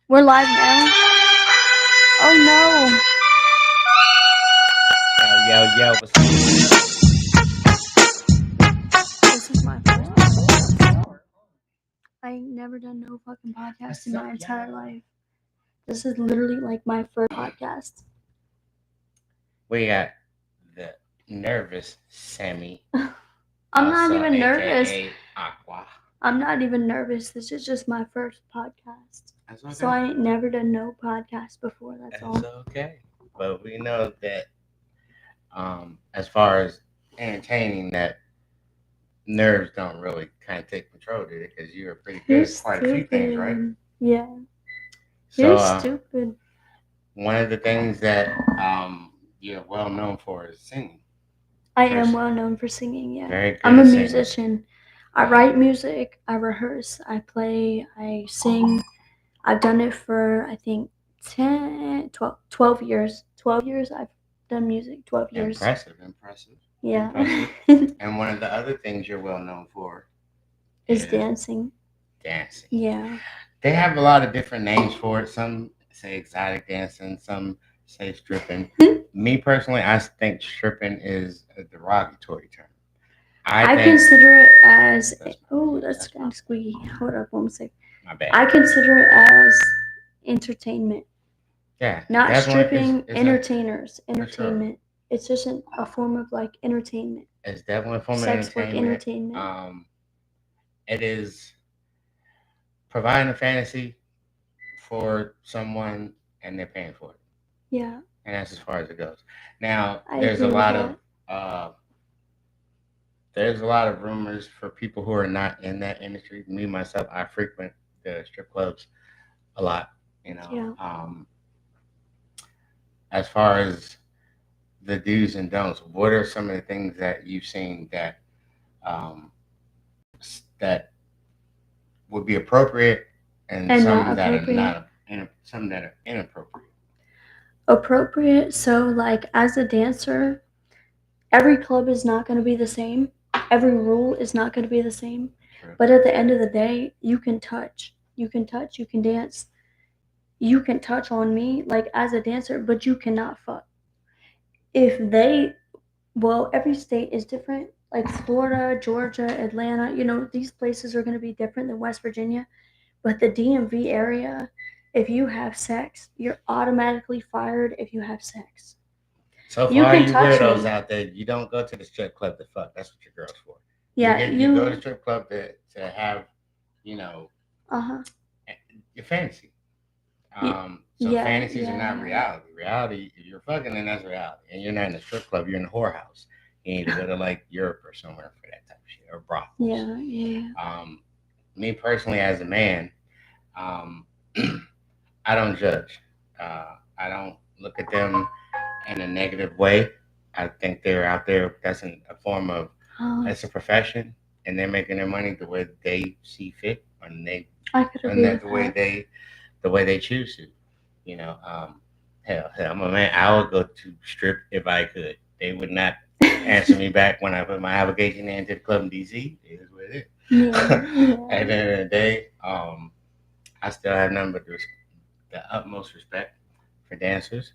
We're live now. Oh no. Yo, what's This is my first podcast. I ain't never done no fucking podcast in my entire life. This is literally like my first podcast. We got the nervous Sammy, I'm not also even nervous. aka Aqua. I'm not even nervous. This is just my first podcast. That's okay. So I ain't never done no podcast before, that's all. That's okay. But we know that as far as entertaining, that nerves don't really kind of take control of it because you're pretty good You're at quite a few things, right? stupid. Yeah. So You're stupid. one of the things that you're well known for is singing. I am well known for singing, yeah. Very good I'm a at singing. musician. I write music, I rehearse, I play, I sing. I've done it for, I think, 12 years. 12 years I've done music. 12 years. Impressive. Yeah. And one of the other things you're well known for is dancing. Dancing. Yeah. They have a lot of different names for it. Some say exotic dancing, some say stripping. Me personally, I think stripping is a derogatory term. I consider it as that's kind of squeaky. Hold up, one second. My bad. I consider it as entertainment. Yeah. Not stripping, it's entertainers. Sure. Entertainment. It's just a form of like entertainment. It's definitely a form of Sex work entertainment. entertainment. It is providing a fantasy for someone and they're paying for it. Yeah. And that's as far as it goes. Now, I there's a agree with lot that. of there's a lot of rumors for people who are not in that industry. Me myself, I frequent the strip clubs a lot. Yeah. As far as the do's and don'ts, what are some of the things that you've seen that um, that would be appropriate and some not that are appropriate. not, some that are inappropriate? Appropriate. So, like, as a dancer, every club is not going to be the same. Every rule is not going to be the same. True. But at the end of the day, you can touch. You can touch. You can dance. You can touch on me, like, as a dancer, but you cannot fuck. If they, well, every state is different. Like Florida, Georgia, Atlanta, these places are going to be different than West Virginia. But the DMV area, if you have sex, you're automatically fired if you have sex. So for You all can you touch weirdos me. out there, you don't go to the strip club to fuck. That's what your girl's for. Yeah, You go to the strip club to have, you know, Uh-huh. your fantasy. So Yeah, fantasies are not yeah. reality. Reality, if you're fucking, then that's reality. And you're not in a strip club. You're in a whorehouse. You need to go to like Europe or somewhere for that type of shit, or brothels. Yeah. Me personally, as a man, um, I don't judge. I don't look at them in a negative way. I think they're out there. That's a form of, it's a profession, and they're making their money the way they see fit, and I could agree with the way they choose to. You know, hell, I'm a man. I would go to strip if I could. They would not answer me back when I put my application in to the club in DC. It is what it is. Yeah. At the end of the day, I still have nothing but the utmost respect for dancers.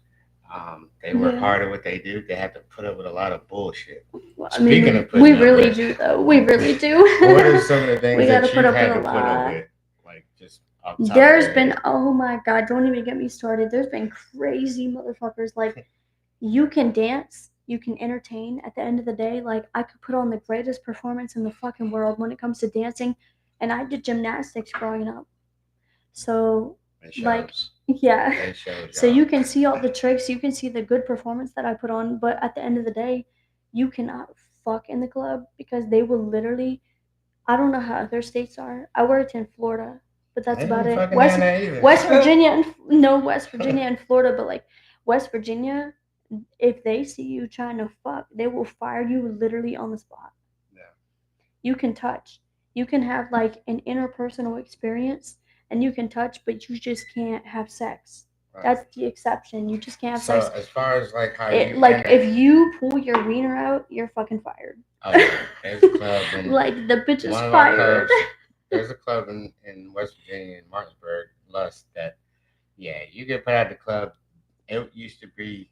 They work hard at what they do. They have to put up with a lot of bullshit. Well, Speaking of putting we up really with, do, though. We really do. what are some of the things We got to that put you've up with had a to put up lot. with? Like, just off the top of There's your been, head? oh my God, don't even get me started. There's been crazy motherfuckers. Like, you can dance, you can entertain. At the end of the day, like, I could put on the greatest performance in the fucking world when it comes to dancing. And I did gymnastics growing up. So, like, yeah. It shows, So y'all. you can see all the tricks, you can see the good performance that I put on, but at the end of the day, you cannot fuck in the club because they will literally. I don't know how other states are. I worked in Florida, but that's They about ain't it. fucking down there either. West Virginia and no West Virginia and Florida, but like West Virginia, if they see you trying to fuck, they will fire you literally on the spot. Yeah. You can touch. You can have like an interpersonal experience and you can touch, but you just can't have sex. Right. That's the exception. You just can't have So sex. as far as like how It, you like enter, if you pull your wiener out, you're fucking fired. oh yeah, there's a club in Like the bitch is one of our fired. clubs. There's a club in West Virginia in Martinsburg, Lust, that Yeah, you get put out the club. It used to be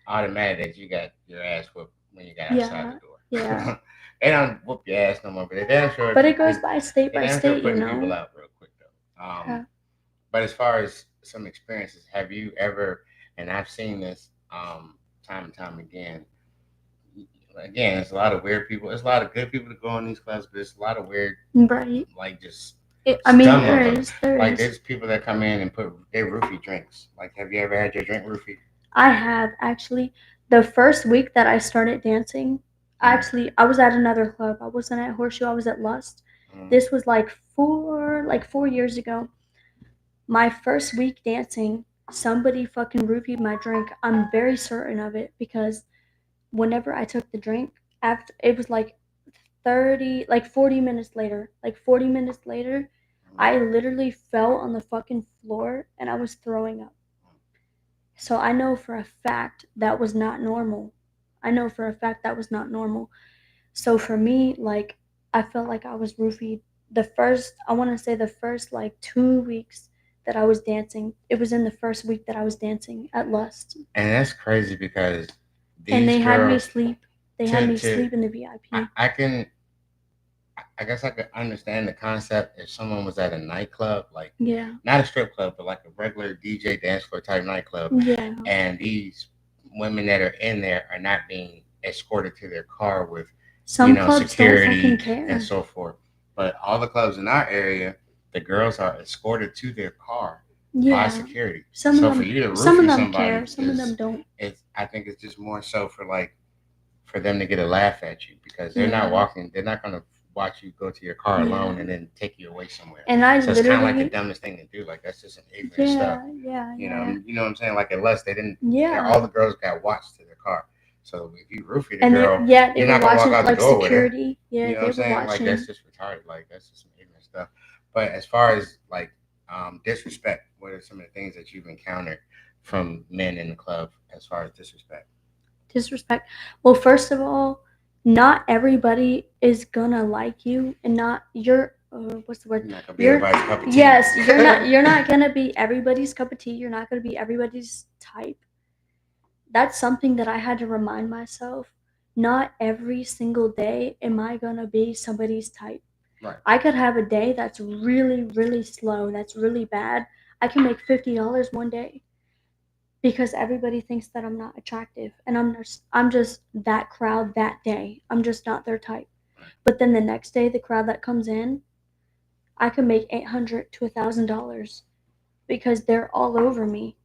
automatic that you got your ass whooped when you got outside Yeah, the yeah. door. They don't whoop your ass no more, but they damn sure But it goes they by damn sure state, you putting people know. out real quick though. Yeah. But as far as some experiences, have you ever? And I've seen this time and time again. Again, it's a lot of weird people. It's a lot of good people to go in these clubs, but it's a lot of weird, Right. like just I mean, dumb there motherfuckers. is, there Like is. there's people that come in and put their roofie drinks. Like, have you ever had your drink roofie? I have actually. The first week that I started dancing, I was at another club. I wasn't at Horseshoe. I was at Lust. Mm-hmm. This was like 4 years ago. My first week dancing, somebody fucking roofied my drink. I'm very certain of it because whenever I took the drink, after it was like 40 minutes later, 40 minutes later, I literally fell on the fucking floor and I was throwing up. So I know for a fact that was not normal. I know for a fact that was not normal. So for me, I felt like I was roofied I want to say the first like 2 weeks that I was dancing. It was in the first week that I was dancing at Lust. And that's crazy because And these girls they had to me to sleep in the VIP. I can I guess I could understand the concept if someone was at a nightclub, like Yeah. not a strip club, but like a regular DJ dance floor type nightclub, Yeah. and these women that are in there are not being escorted to their car with, Some clubs don't fucking security and care. so forth. But all the clubs in our area, the girls are escorted to their car by Yeah. security. Some of So for them you to some of roofie them care, somebody some of them don't. is I think it's just more so for like for them to get a laugh at you because Yeah. they're not going to watch you go to your car Yeah. alone and then take you away somewhere. And I So it's kind of like the literally dumbest thing to do. Like that's just some ignorant stuff. yeah, yeah, yeah. You know what I'm saying? Like unless they didn't, all Yeah. the girls got watched to their car. So if you roofie the And girl, they you're were not gonna walk watching out the like door with her. security. You Yeah, know what they I'm were saying? Like that's watching. just retarded. Like that's just some ignorant stuff. But as far as like disrespect, what are some of the things that you've encountered from men in the club as far as disrespect? Disrespect. Well, first of all, not everybody is gonna like you, and not you're. What's the word? You're not gonna be You're everybody's cup of tea. yes. You're not gonna be everybody's cup of tea. You're not gonna be everybody's type. That's something that I had to remind myself. Not every single day am I gonna be somebody's type. Right. I could have a day that's really, really slow. That's really bad. I can make $50 one day because everybody thinks that I'm not attractive and I'm just that crowd that day. I'm just not their type. But then the next day the crowd that comes in, I can make 800 to $1,000 because they're all over me.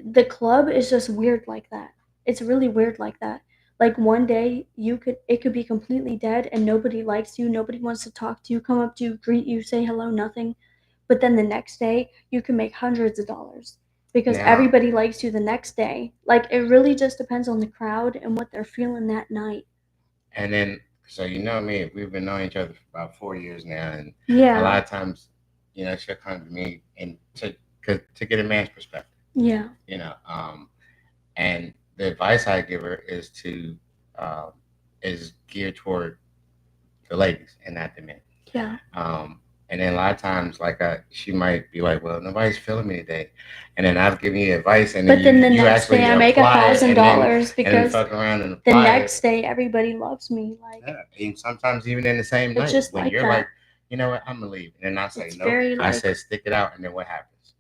The club is just weird like that. It's really weird like that. Like one day it could be completely dead and nobody likes you, nobody wants to talk to you, come up to you, greet you, say hello, nothing. But then the next day you can make hundreds of dollars because Now, everybody likes you the next day. Like it really just depends on the crowd and what they're feeling that night. and then, so you know me, we've been knowing each other for about 4 years now, and a Yeah. lot of times, she'll come to me and to get a man's perspective, Yeah. you know, and the advice I give her um, is geared toward the ladies and not the men. Yeah. Um, and then a lot of times, like she might be like, "Well, nobody's feeling me today," and then I've given you advice, and then But then the you next day actually I make a apply it, thousand dollars and then because fuck around and the apply it. next day everybody loves me. Like Yeah, and sometimes even in the same it's night just when like you're like, that. you know what, I'm gonna leave, and then I say It's nope. very I like said stick it out, and then what happens?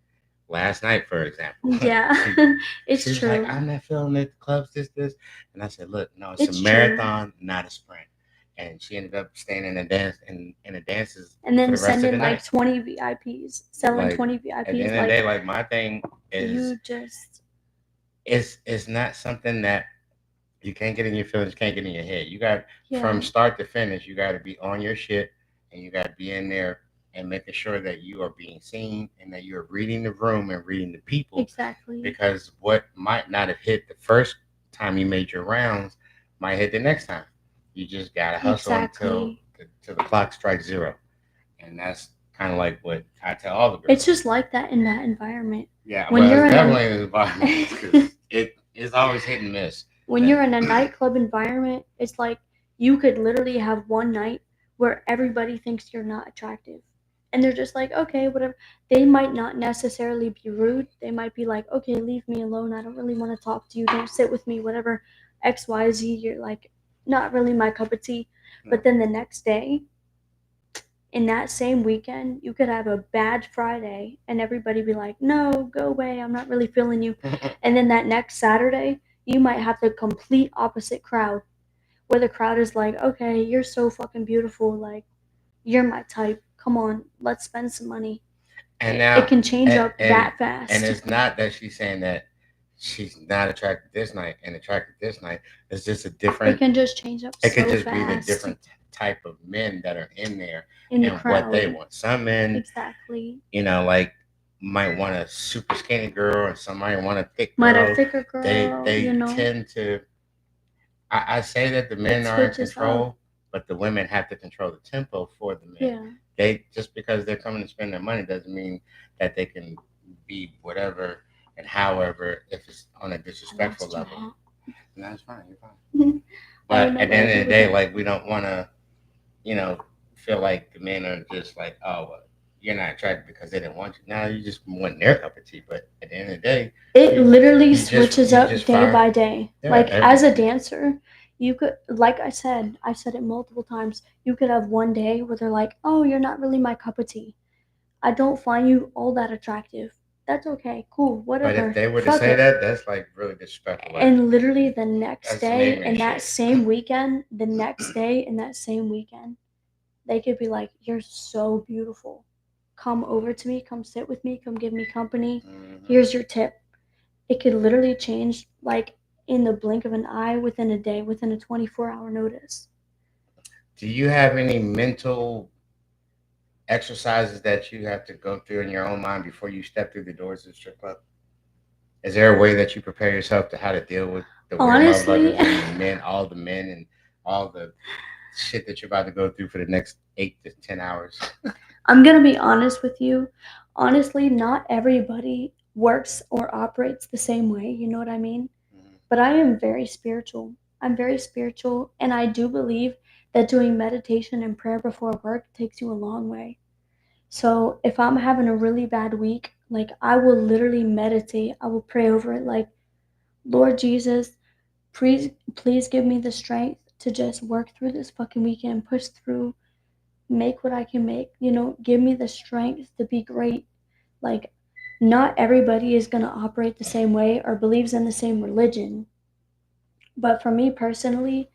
Last night, for example, yeah. she It's was like, true. I'm not feeling it. The club's this, and I said, look, no, it's a It's true. marathon, not a sprint. And she ended up staying in the dance in the dances And for then the rest of sending the like night. 20 VIPs, selling Like 20 at the VIPs end of the like day, like my thing is you just it's not something that you can't get in your feelings, can't get in your head. You got from yeah, start to finish, you got to be on your shit, and you got to be in there and making sure that you are being seen and that you're reading the room and reading the people, exactly. because what might not have hit the first time you made your rounds might hit the next time. You just gotta hustle Exactly. till the clock strikes zero, and that's kind of like what I tell all the It's girls. just like that in that environment. Yeah, When well, you're it's in definitely an a environment because it is always hit and miss. when you're in a nightclub environment, it's like you could literally have one night where everybody thinks you're not attractive. and they're just like, okay, whatever. They might not necessarily be rude. They might be like, okay, leave me alone. I don't really want to talk to you. Don't sit with me. Whatever, X, Y, Z. You're like, not really my cup of tea. But then the next day, in that same weekend, you could have a bad Friday, and everybody be like, no, go away. I'm not really feeling you. And then that next Saturday, you might have the complete opposite crowd, where the crowd is like, okay, you're so fucking beautiful. Like, you're my type. Come on, let's spend some money. And It now, can change and, up and that and fast. it's not that she's saying that she's not attracted this night and attracted this night. It's just a It different. can just change up It could so just be the fast different type of men that are in there in the and what they crowd. want. Some men, Exactly. like might want a super skinny girl, and some might want a thick Might a girl. thicker They girl, they tend to. I say that the it men are in switches up. control, but the women have to control the tempo for the men. Yeah. They just because they're coming to spend their money doesn't mean that they can be whatever and however if it's on a I disrespectful lost you, level. huh? And that's fine, you're fine. I don't But know at the what I end of did the with day, it. like we don't want to, you know, feel like the men are just like, oh, well, you're not attracted because they didn't want you. Now you just want their cup of tea. But at the end of the day, It you literally you just switches you up just day find by day. yeah Like every as a dancer, you could, like I said it multiple times, you could have one day where they're like, "Oh, you're not really my cup of tea. I don't find you all that attractive." That's okay, cool, But if whatever. they were to Fuck say it. that, that's like really disrespectful. Like And literally the next that's some day ignorant and that shit. same weekend, the next day and that same weekend, they could be like, "You're so beautiful. Come over to me, come sit with me, come give me company. Hmm. Here's your tip." It could literally change like in the blink of an eye, within a day, within a 24-hour notice. Do you have any mental exercises that you have to go through in your own mind before you step through the doors of the strip club? Is there a way that you prepare yourself to how to deal with the weird Honestly, motherfuckers and the men, all the men and all the shit that you're about to go through for the next 8 to 10 hours? I'm gonna be honest with you. Honestly, not everybody works or operates the same way, you know what I mean? Mhm. But I am very spiritual. I'm very spiritual, and I do believe that doing meditation and prayer before work takes you a long way. So if I'm having a really bad week, like I will literally meditate. I will pray over it like, Lord Jesus, please give me the strength to just work through this fucking weekend, push through, make what I can make, give me the strength to be great. Like, not everybody is going to operate the same way or believes in the same religion. But for me personally,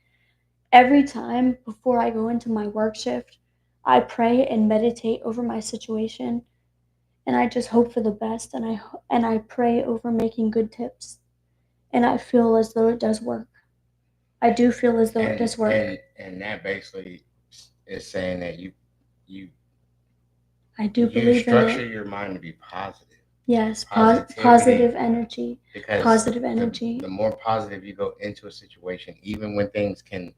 every time before I go into my work shift, I pray and meditate over my situation, and I just hope for the best, and I pray over making good tips, and I feel as though it does work. I do feel as though it and does work. and that basically is saying that you I do you believe in structure it. your mind to be positive, Yes, positivity, positive energy. because Positive the energy. more positive you go into a situation, even when things can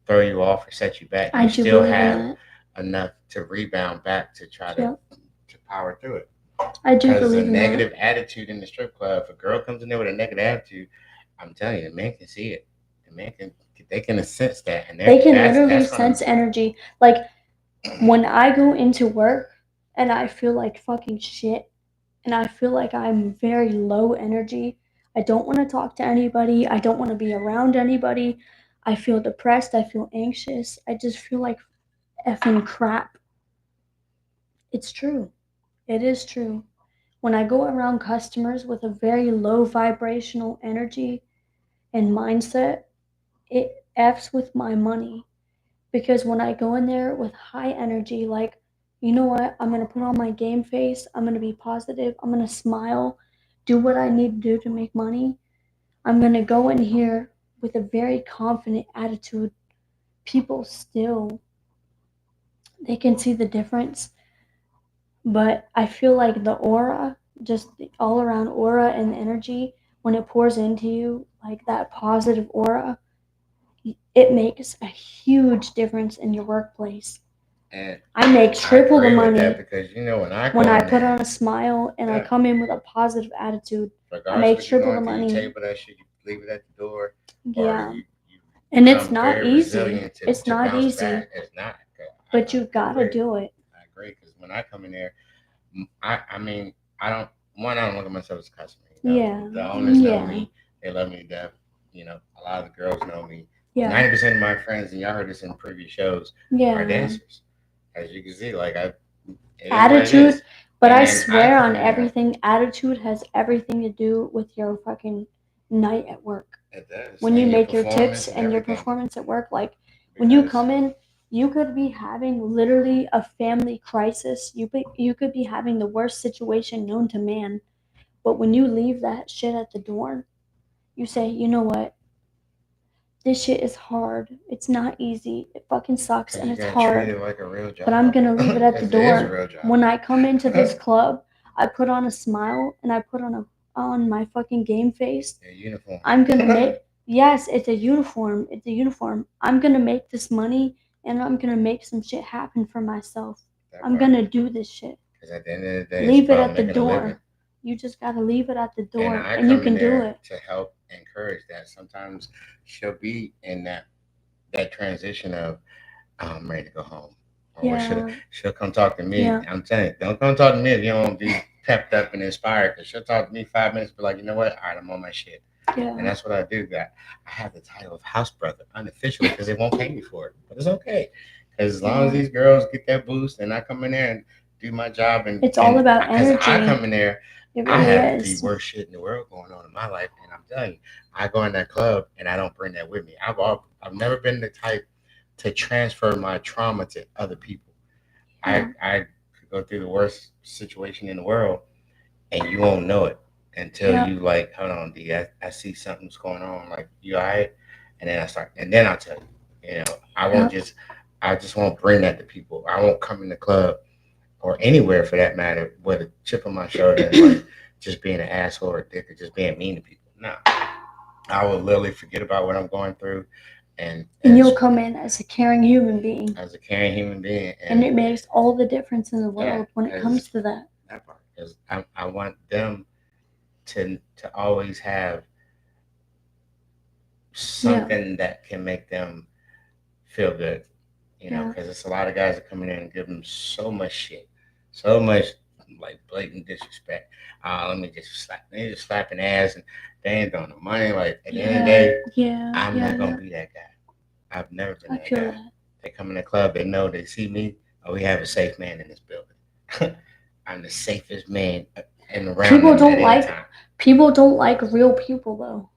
throw you off or set you back, I you do still believe in have that. enough to rebound back to try Yep. to power through it. I do Because a believe in that. negative attitude in the strip club, if a girl comes in there with a negative attitude, I'm telling you, the man can see it. The man can they can sense that, and They can literally that's gonna sense energy. Like when I go into work and I feel like fucking shit and I feel like I'm very low energy, I don't want to talk to anybody. I don't want to be around anybody. I feel depressed. I feel anxious. I just feel like effing crap. It's true. It is true. When I go around customers with a very low vibrational energy and mindset, it F's with my money. Because when I go in there with high energy, like, you know what, I'm going to put on my game face, I'm going to be positive, I'm going to smile, do what I need to do to make money, I'm going to go in here with a very confident attitude. People still, they can see the difference, but I feel like the aura, just the all around aura and energy, when it pours into you, like that positive aura, it makes a huge difference in your workplace. and I make I triple the agree with that money because when I when go I in put there, on a smile and I yeah, come in with a positive attitude. I regardless make what you're triple the going through, you money. table that shit, you leave it at the door, or Yeah. you And it's become not very easy. resilient It's to not bounce back. easy, It's not. but I you gotta agree. do it. I agree when I come in there, I mean, I don't. One, I don't look at myself as a customer. Yeah. The owners know Yeah. me. They love me to death. A lot of the girls know me. Yeah. 90% of my friends, and y'all heard this in previous shows, are Yeah. dancers. As you can see, like it is what it Attitude, is. but And I then I swear come on in there. everything, attitude has everything to do with your fucking night at work. It does, When you and your make your performance tips and and your everything. performance at work, like when you Because come in, you could be having literally a family crisis. You could be having the worst situation known to man. But when you leave that shit at the door, you say, you know what? This shit is hard. It's not easy. It fucking sucks cause and you it's gotta treat hard. it like a real But I'm job, gonna leave it at the cause it is a door. real job. When I come into this club, I put on a smile and I put on my fucking game face. A uniform. I'm gonna make yes, it's a uniform. It's a uniform. I'm gonna make this money and I'm gonna make some shit happen for myself. That I'm part. gonna do this shit. Because at the end of the day, it's Leave it about at the making a living. door. You just gotta leave it at the And door I and you come in can do there it. to help encourage that. Sometimes she'll be in that transition of, oh, I'm ready to go home. Or what should Yeah. she'll come talk to me. Yeah. I'm telling you, don't come talk to me if you don't be pepped up and inspired. Because she'll talk to me 5 minutes, be like, you know what? All right, I'm on my shit. And Yeah. that's what I do. Got I have the title of house brother unofficially because they won't pay me for it, but it's okay. Because as long as Yeah. these girls get that boost, and I come in there and do my job, and It's all and about because I energy. come in there, It I really have the is. worst shit in the world going on in my life, and I'm telling you, I go in that club and I don't bring that with me. I've never been the type to transfer my trauma to other people. Yeah. I could go through the worst situation in the world, and you won't know it until Yeah. you like, hold on, D, I see something's going on. Like, you all right? And then I start, and then I'll tell you. I won't Yeah. just, I just won't bring that to people. I won't come in the club or anywhere for that matter with a chip on my shoulder and like just being an asshole or a dick or just being mean to people. No, I will literally forget about what I'm going through, and And you'll come in as a caring human being. as a caring human being, And and it makes all the difference in the yeah, world when it because comes to that. that part, because I want them to always have Yeah. something that can make them feel good. Yeah. Because it's a lot of guys that come in there and give them so much shit, so much like blatant disrespect. Let me just slap, they just slapping ass and they ain't doing the money. Like at the end of the Yeah. day, Yeah. I'm not gonna Yeah. be that guy. I've never been I that feel guy. that. They come in the club, they know they see me. Oh, we have a safe man in this building. I'm the safest man around People them at don't any like time. people don't like real people though.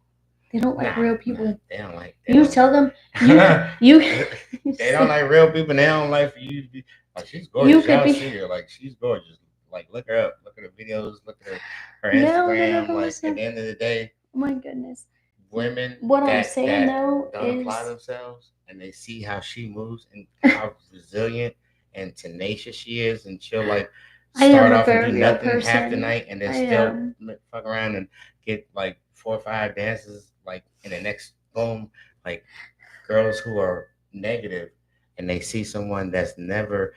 They don't Nah, like real nah, people. they don't like. They You don't. tell them you you They don't like real people. They don't like for you to be like, she's you gorgeous. could Y'all be see her, like she's gorgeous. Like look her up. Look at her videos. Look at her no no no Instagram. no Like at listen. the end of the day, Oh my goodness. women What I'm that saying though don't apply is themselves and they see how she moves and how resilient and tenacious she is, and she'll like I am start a off and very do real nothing half the person. night and then I still am. fuck around and get like 4 or 5 dances like in the next boom. Like girls who are negative and they see someone that's never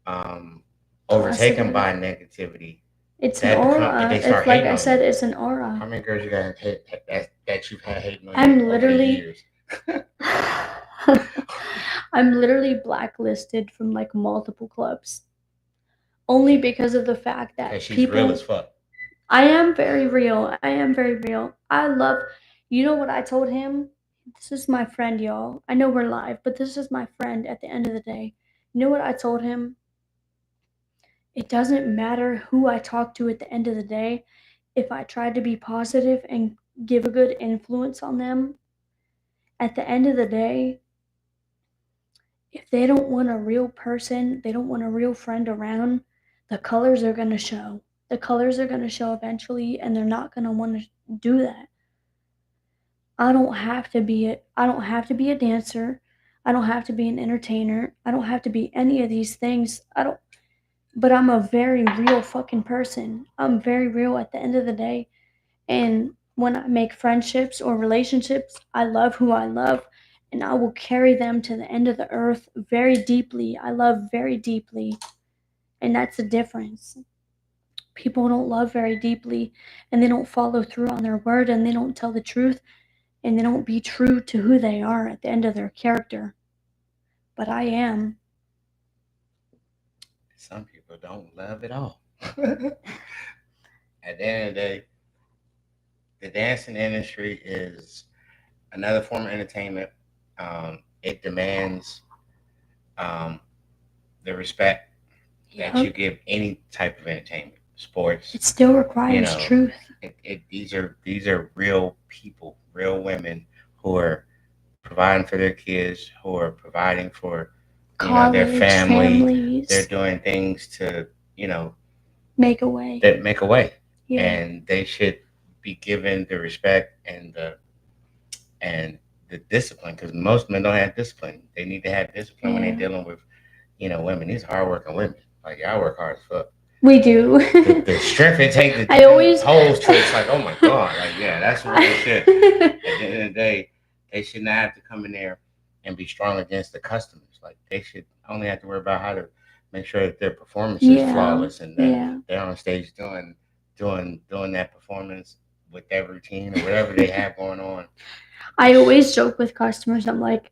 um overtaken Positive. by negativity, It's an that become and aura. they It's start like hating I on you. said, it's an How aura. many girls you got that you've had hating on you I'm over the literally years? I'm literally blacklisted from like multiple clubs. Only because of the fact Cause that she's real as people fuck. I am very real. I am very real. I love you know what I told him? This is my friend, y'all. I know we're live, but this is my friend at the end of the day. You know what I told him? It doesn't matter who I talk to at the end of the day. If I try to be positive and give a good influence on them, at the end of the day, if they don't want a real person, they don't want a real friend around, the colors are going to show. The colors are going to show eventually, and they're not going to want to do that. I don't have to be a dancer. I don't have to be an entertainer. I don't have to be any of these things. I don't but I'm a very real fucking person. I'm very real at the end of the day. And when I make friendships or relationships, I love who I love and I will carry them to the end of the earth very deeply. I love very deeply. And that's the difference. People don't love very deeply and they don't follow through on their word and they don't tell the truth and they don't be true to who they are at the end of their character. But I am. Some people don't love it all. At the end of the day, the dancing industry is another form of entertainment. It demands um, the respect that you Yep. give any type of entertainment, sports. It still You requires know, truth. these are real people, real women who are providing for their kids, who are providing for their College, family. They're families, doing things to you know make a way. that make a way, Yeah. and they should be given the respect and the discipline because most men don't have discipline. They need to have discipline when they're Yeah. dealing with women. These hardworking women, like y'all work hard as fuck. We do. The strength it take I to always. pose to it's like, oh my god, like yeah, that's some real shit. At the end of the day, they should not have to come in there and be strong against the customers. Like they should only have to worry about how to make sure that their performance is Yeah. flawless and that Yeah. they're on stage doing that performance with that routine or whatever they have going on. I always joke with customers. I'm like,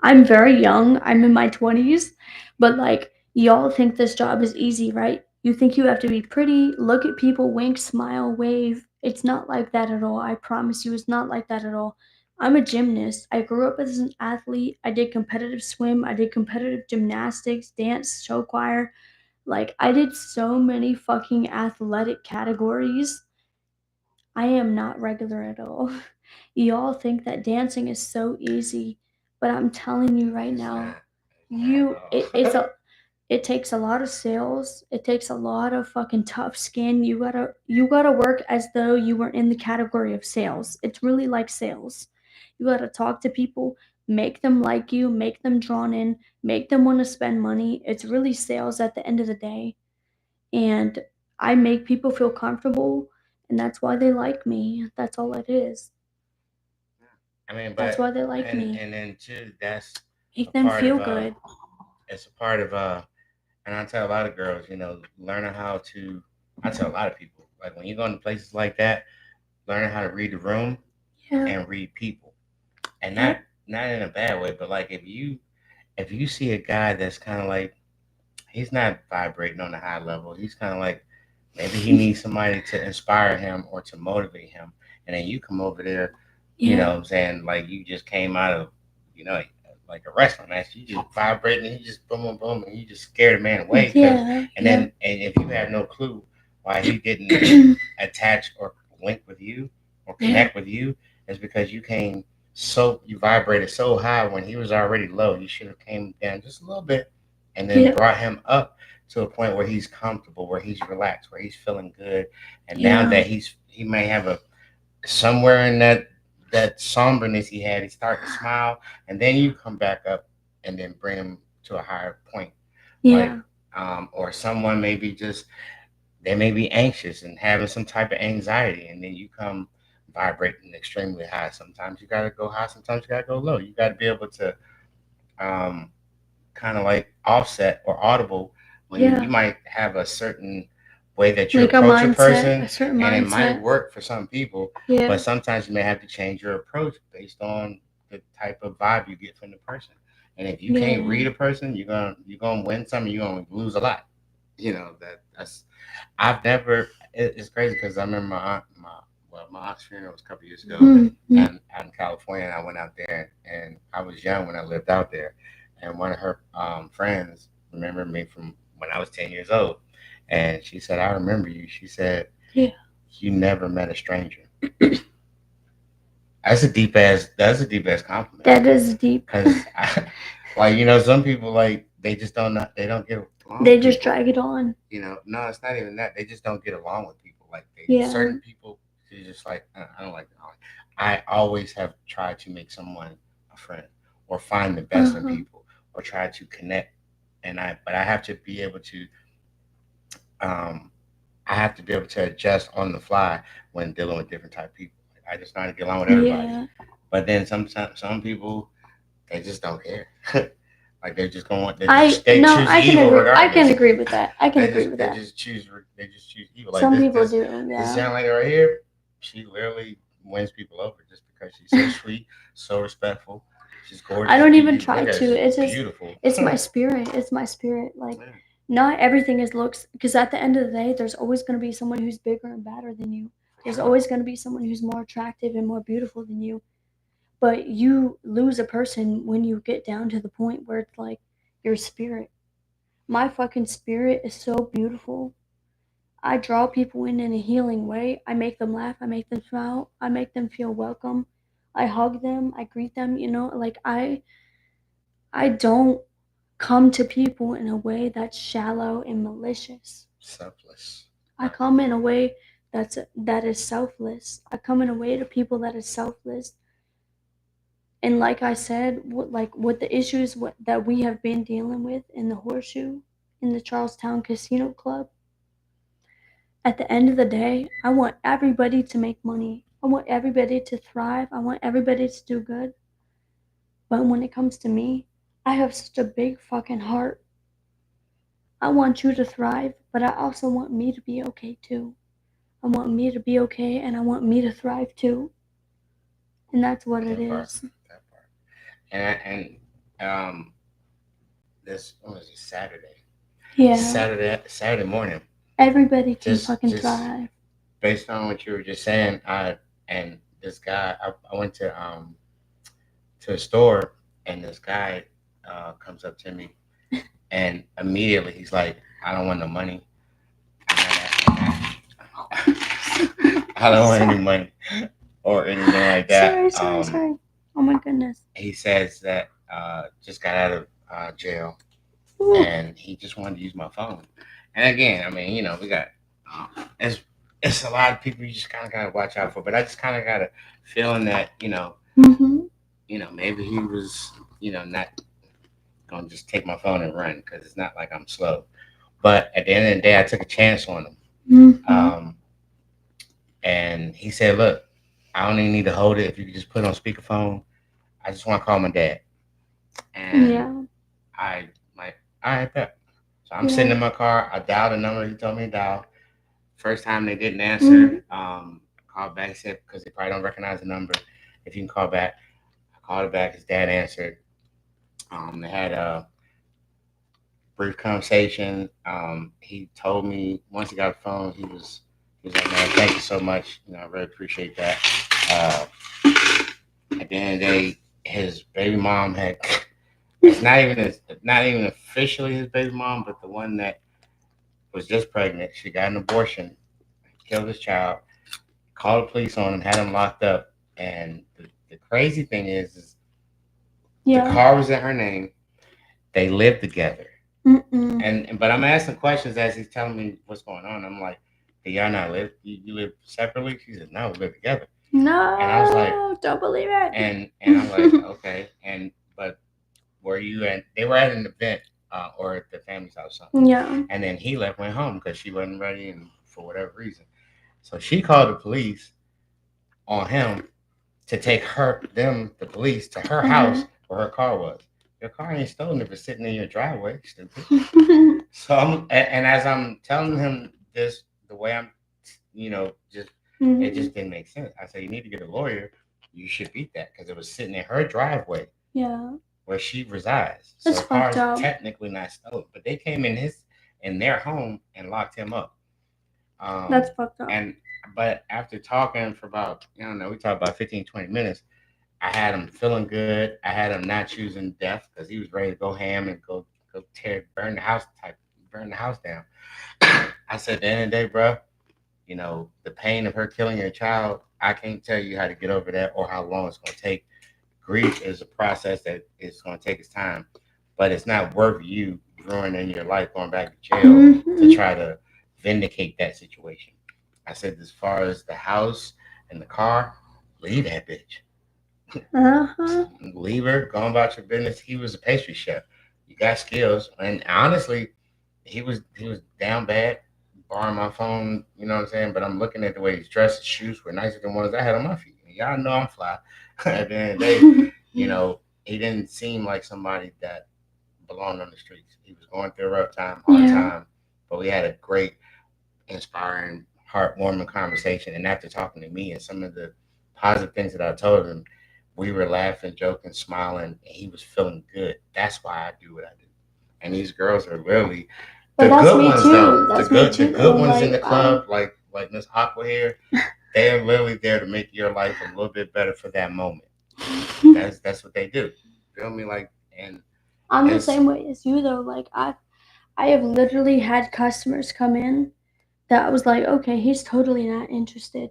I'm very young. I'm in my 20s, but like, y'all think this job is easy, right? You think you have to be pretty, look at people, wink, smile, wave. It's not like that at all. I promise you, it's not like that at all. I'm a gymnast. I grew up as an athlete. I did competitive swim. I did competitive gymnastics, dance, show choir. Like, I did so many fucking athletic categories. I am not regular at all. Y'all think that dancing is so easy, but I'm telling you right It's now, not. It's not at all. it takes a lot of sales. It takes a lot of fucking tough skin. You gotta work as though you were in the category of sales. It's really like sales. You gotta talk to people, make them like you, make them drawn in, make them want to spend money. It's really sales at the end of the day. And I make people feel comfortable, and that's why they like me. That's all it is. I mean, That's but why they like me. and then too, that's Make a them part of feel good. it's a part of and I tell a lot of girls, learning how to. I tell a lot of people, like when you go into places like that, learning how to read the room Yeah. and read people, and Yep. not in a bad way, but like if you see a guy that's kind of like he's not vibrating on a high level, he's kind of like maybe he needs somebody to inspire him or to motivate him, and then you come over there, Yeah. what I'm saying, like you just came out of, you know, like a wrestling match, you just vibrating, and you just boom, boom, boom, and you just scared a man away, cause, Yeah. and Yeah. then, and if you have no clue why he didn't attach or link with you or Yeah. connect with you, is because you vibrated so high when he was already low. You should have came down just a little bit, and then Yeah. brought him up to a point where he's comfortable, where he's relaxed, where he's feeling good, and now Yeah. that he may have a somewhere in that somberness he had, he started to smile, and then you come back up and then bring him to a higher point, like Yeah. or someone maybe just they may be anxious and having some type of anxiety, and then you come vibrating extremely high. Sometimes you gotta go high, sometimes you gotta go low. You gotta be able to um, kind of like offset or audible when you Yeah. might have a certain way that you Like a approach a mindset, person a certain and it might mindset. work for some people, Yeah. but sometimes you may have to change your approach based on the type of vibe you get from the person. And if you can't Yeah. read a person, you're gonna win some, and you're gonna lose a lot. That's I've never. It's crazy because I remember my aunt's funeral was a couple years ago, Mm-hmm. and out in California, and I went out there, and I was young when I lived out there, and one of her friends remembered me from when I was 10 years old, and she said, "I remember you." She said, Yeah. "You never met a stranger." That's a deep ass compliment, That is deep. because like some people like they just don't know, they don't get along They with just people. drag it on. No, it's not even that. They just don't get along with people. Like Yeah. certain people, they're just like I don't like. I always have tried to make someone a friend or find the Uh best in huh. people or try to connect. But I have to be able to um, adjust on the fly when dealing with different type of people. I just try to get along with everybody. Yeah. But then sometimes some people they just don't care. Like they're just going. I They no. choose I can evil agree. I can regardless. agree with that. I can They agree just with they that. just choose they just choose evil. Like Some this people this do. this Yeah. young lady right here, she literally wins people over just because she's so sweet, so respectful. She's I gorgeous. don't even You look try at her, to. she's It's just beautiful. it's my spirit. It's my spirit. Like Yeah. Not everything is looks, because at the end of the day, there's always going to be someone who's bigger and badder than you. For There's sure. always going to be someone who's more attractive and more beautiful than you. But you lose a person when you get down to the point where it's like your spirit. My fucking spirit is so beautiful. I draw people in a healing way. I make them laugh. I make them smile. I make them feel welcome. I hug them. I greet them. Like I don't come to people in a way that's shallow and malicious. Selfless. I come in a way that is selfless. I come in a way to people that is selfless. And like I said, what the issues that we have been dealing with in the Horseshoe, in the Charlestown Casino Club, at the end of the day, I want everybody to make money. I want everybody to thrive. I want everybody to do good. But when it comes to me, I have such a big fucking heart. I want you to thrive, but I also want me to be okay too. I want me to be okay and I want me to thrive too. And that's what it That part. is. That part. And this what was it, Saturday. Yeah. Saturday morning. Everybody can fucking Just thrive. based on what you were just saying, and this guy, I went to a store, and this guy comes up to me, and immediately he's like, "I don't want no money. I don't want any Sorry. money or anything like that." Sorry. Oh my goodness. He says that just got out of jail, Ooh. and he just wanted to use my phone. And again, I mean, we got it's it's a lot of people you just kind of gotta watch out for. But I just kind of got a feeling that Mm-hmm. maybe he was not gonna just take my phone and run because it's not like I'm slow. But at the end of the day, I took a chance on him. Mm-hmm. Um, and he said, "Look, I don't even need to hold it. If you could just put it on speakerphone, I just want to call my dad." And Yeah. I like, all right, bet. So I'm sitting Yeah. in my car. I dialed the number he told me to dial. First time they didn't answer. Mm-hmm. Called back, said because they probably don't recognize the number. If you can call back, I called it back. His dad answered. They had a brief conversation. He told me once he got the phone, he was like, "Man, thank you so much. I really appreciate that." Uh, at the end of the day, his baby mom had. It's not even officially his baby mom, but the one that was just pregnant. She got an abortion, killed his child, called the police on him, had him locked up. And the crazy thing is the Yeah. car was in her name. They lived together. Mm-mm. But I'm asking questions as he's telling me what's going on. I'm like, "Do y'all not live? You live separately?" She said, "No, we live together." And I was like, No, don't believe it. and I'm like, okay. And but were you at? They were at an event or at the family's house or something. Yeah. And then he left, went home because she wasn't ready, and for whatever reason. So she called the police on him to take the police, to her house Uh-huh. where her car was. Your car ain't stolen if it's sitting in your driveway, stupid. So and as I'm telling him this, the way I'm, just it Mm-hmm. just didn't make sense. I said, you need to get a lawyer. You should beat that because it was sitting in her driveway Yeah. where she resides. So That's the car fucked is up. technically not stolen, but they came in their home and locked him up. That's Um, fucked up. and but after talking for about, I don't know, we talked about 15, 20 minutes. I had him feeling good. I had him not choosing death because he was ready to go ham and go burn the house down. I said, at the end of the day, bro, the pain of her killing your child, I can't tell you how to get over that or how long it's going to take. Grief is a process that is going to take its time, but it's not worth you ruining your life going back to jail to Mm-hmm. try to vindicate that situation. I said, as far as the house and the car, leave that bitch. Uh-huh. Leave her, go about your business. He was a pastry chef. You got skills, and honestly, he was down bad, borrowing my phone. You know what I'm saying? But I'm looking at the way he's dressed. His shoes were nicer than ones I had on my feet. And y'all know I'm fly. At the end of the day, he didn't seem like somebody that belonged on the streets. He was going through a rough time, hard Yeah. time, but we had a great, inspiring, heartwarming conversation. And after talking to me and some of the positive things that I told him, we were laughing, joking, smiling, and he was feeling good. That's why I do what I do. And these girls are literally But The that's good me ones though, too. That's me the too good though. ones in Like the club, like Miss Aqua here, they're literally there to make your life a little bit better for that moment. That's what they do. Feel me? Like, and I'm the it's same way as you though. Like I have literally had customers come in that I was like, okay, he's totally not interested.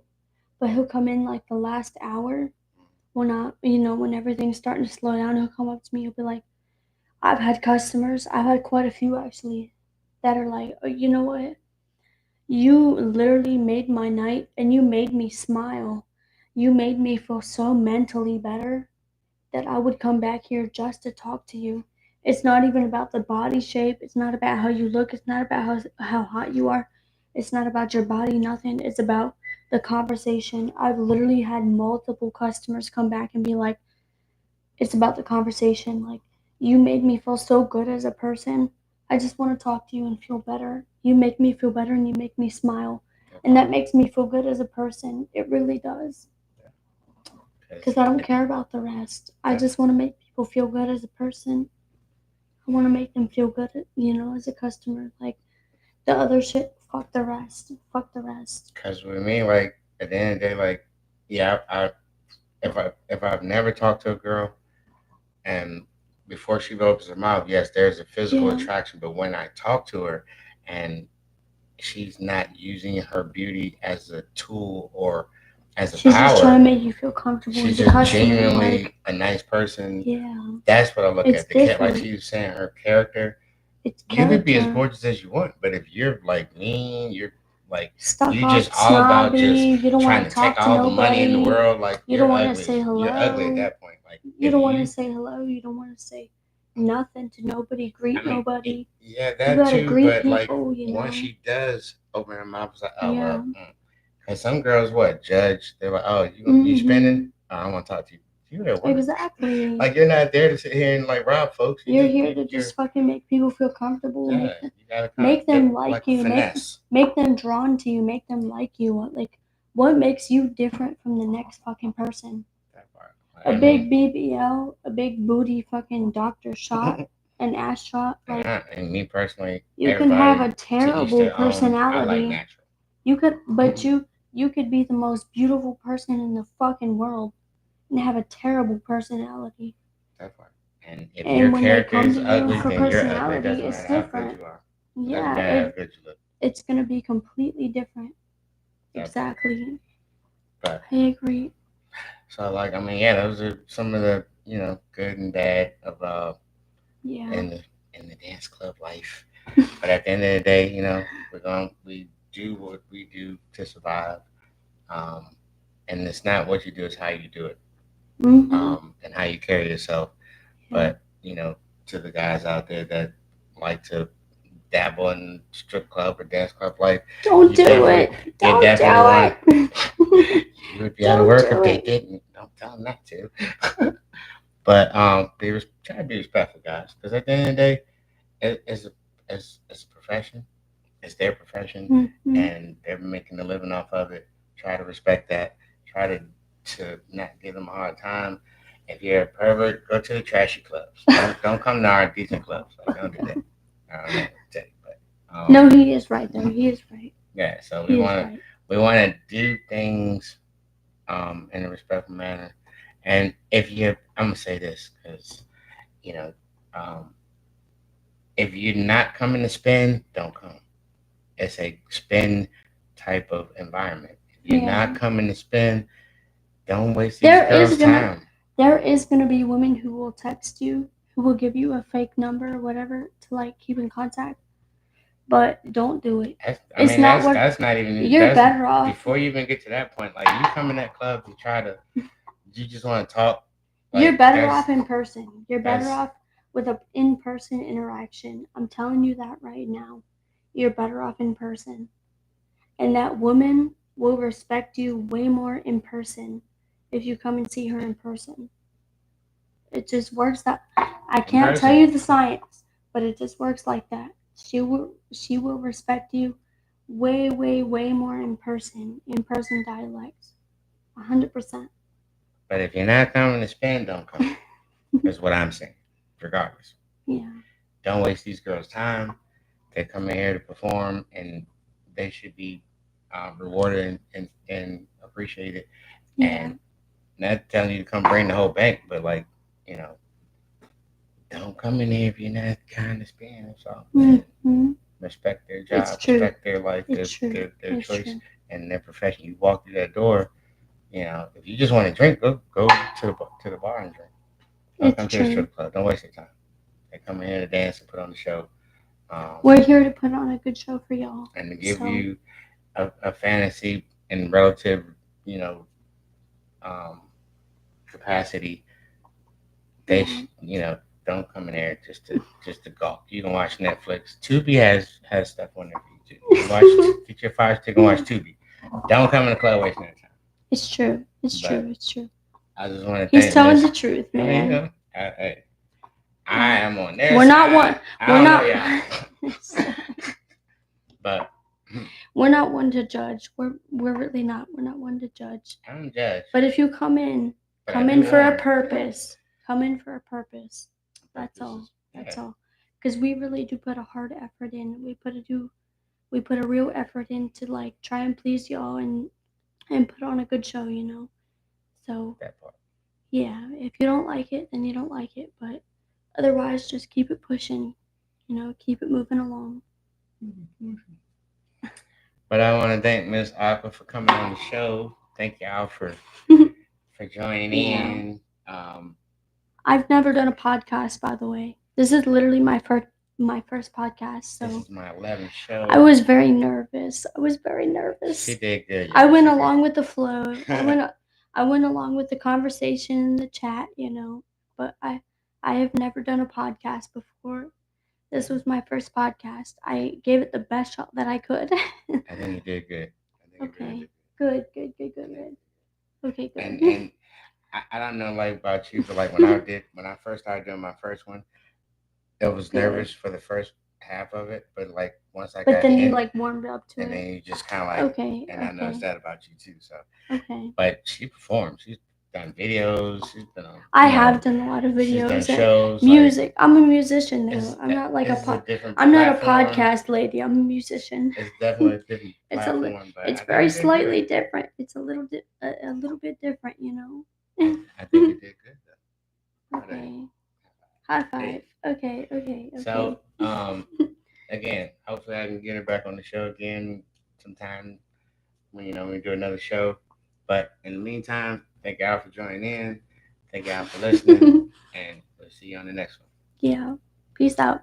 But he'll come in like the last hour when when everything's starting to slow down, he'll come up to me, he'll be like, I've had quite a few actually, that are like, oh, you know what? You literally made my night and you made me smile. You made me feel so mentally better that I would come back here just to talk to you. It's not even about the body shape. It's not about how you look. It's not about how hot you are. It's not about your body, nothing. It's about the conversation. I've literally had multiple customers come back and be like, it's about the conversation. Like, you made me feel so good as a person. I just want to talk to you and feel better. You make me feel better and you make me smile. And that makes me feel good as a person. It really does. Because I don't care about the rest. I just want to make people feel good as a person. I want to make them feel good, as a customer. Like, the other shit, fuck the rest. Fuck the rest. because with me, like at the end of the day, like yeah, if I've never talked to a girl and before she opens her mouth, yes, there's a physical Yeah. attraction, but when I talk to her and she's not using her beauty as a tool or as a She's just trying power, to make you feel comfortable she's as a just customer. genuinely Like, a nice person. yeah. That's what I look It's at. The cat, like different. she was saying, her character. It's You could be as character. gorgeous as you want, but if you're like mean, you're like Stuck you just up, all about just snobby. You don't trying want to to take talk to all the money in the nobody. world. Like You don't want to say you're ugly at hello. that point. Like You if don't want to you, say hello. You don't want to say nothing to nobody, I greet mean, nobody. yeah, You that gotta too. greet But like once people. she does open her mouth, it's like, oh Yeah. well. And some girls what judge? They're like, oh, you spending? Mm-hmm. Oh, I want to talk to you. You at work? Exactly. Like you're not there to sit here and like rob folks. You're here to You're just fucking make people feel comfortable, yeah. You gotta kind of make them like like a you, finesse. make them drawn to you, make them like you. What makes you different from the next fucking person? That part. A I mean, big BBL, a big booty fucking doctor shot, an ass shot. Like, and me personally, you can have a everybody to each terrible their own. I like personality. natural. But you could be the most beautiful person in the fucking world and have a terrible personality. That part. And if your And when they character come is to you ugly, for then you're ugly. It personality, doesn't it's matter how good different. you are. It doesn't Yeah, matter how good you look. it's gonna be completely different. That part. Exactly. But I agree. so like I mean, yeah, those are some of the good and bad of Yeah. in the dance club life. But at the end of the day, we do what we do to survive. Um, and it's not what you do; it's how you do it, Mhm. and how you carry yourself. Yeah. But to the guys out there that like to dabble in strip club or dance club life, Don't you do definitely it. you Don't do definitely want it. you would be out of Don't work if do they it. didn't. Don't tell them not to. But try to be respectful, guys, because at the end of the day, as a profession, it's their profession, Mhm. and they're making a living off of it. Try to respect that. Try to not give them a hard time. If you're a pervert, go to the trashy clubs. Don't come to our decent clubs. Like don't do that. I don't know what to tell you, but No, he is right though. He is right. yeah. So He is right. we want to do things in a respectful manner. And if you, I'm gonna say this because you know, um, if you're not coming to spend, don't come. It's a spend type of environment. If you're not Yeah. coming to spend, don't waste these There is girls' gonna time. there is gonna be women who will text you, who will give you a fake number or whatever to like keep in contact. But don't do it. I It's mean, not worth. that's not even You're that's better off. before you even get to that point. Like you come in that club to try to, you just want to talk. You're Like better off in person. You're better that's off with a in-person interaction. I'm telling you that right now. You're better off in person. And that woman will respect you way more in person if you come and see her in person. It just works that I in can't tell person. you the science, but it just works like that. She will respect you way way way more in person dialects. 100%. But if you're not coming to spend, don't come. Is what I'm saying. Regardless, Yeah. don't waste these girls' time. They come in here to perform, and they should be rewarded and appreciated. Yeah. And not telling you to come bring the whole bank, but like, you know, don't come in here if you're not kind of Spanish. So Hmm. respect their It's job, true. respect their life, It's true. their It's choice, true. and their profession. You walk through that door, you know, if you just want to drink, go to the bar and drink. Don't It's come to the true. strip club. Don't waste your time. They come in here to dance and put on the show, We're here to put on a good show for y'all. and to give So, you a fantasy in relative, you know, um, capacity. yeah. You know, don't come in there just to gawk. You can watch Netflix. Tubi has stuff on there for you too. You can watch, get your fire stick and watch Tubi. Don't come in the club wasting your time. It's true. It's But true. It's true. I just want to He's thank telling Miss. the truth, I mean, you man. know, I am on their We're not one. side. I We're don't know not. y'all, but We're not one to judge. We're really not. We're not one to judge. I don't judge. But if you come in, But I come do in for a warn. purpose. Come in for a purpose. That's Purpose all. is That's yeah. all. Because we really do put a hard effort in. We put a real effort in to like try and please y'all and put on a good show. So That part. yeah, if you don't like it, then you don't like it. But otherwise, just keep it pushing. Keep it moving along. But I want to thank Miss Aqua for coming on the show. Thank y'all for joining Yeah. in. Um, I've never done a podcast, by the way. This is literally my first podcast, this so is my 11th show. I was very nervous. I was very She nervous. did good, I y'all. went She along with the flow. did. I went along with the conversation in the chat. But I have never done a podcast before. This was my first podcast. I gave it the best shot that I could. I think you did good. I think you really Okay. did Good, good, good, good. good, I think good. Okay, and good. I don't know like about you, but like when I first started doing my first one, I was Good. nervous for the first half of it, but like once I But got then you in, like warmed up to and it. then you just kind of like, Okay, and I noticed okay, that about you too. So, okay. but she performed. She's done videos. She's been on, I have done a lot of she's done videos and shows. Like music. I'm a musician though. I'm not like a it's a pod. different I'm not a platform. podcast lady. I'm a musician. It's definitely a different it's a li- platform, but it's I think very you did good. slightly different. It's a little bit different. I think you did good though. Proud of you. Okay. High Hey, five. Okay. Okay. so Okay. again, hopefully I can get her back on the show again sometime when we do another show. But in the meantime, thank y'all for joining in. Thank y'all for listening, and we'll see you on the next one. Yeah. Peace out.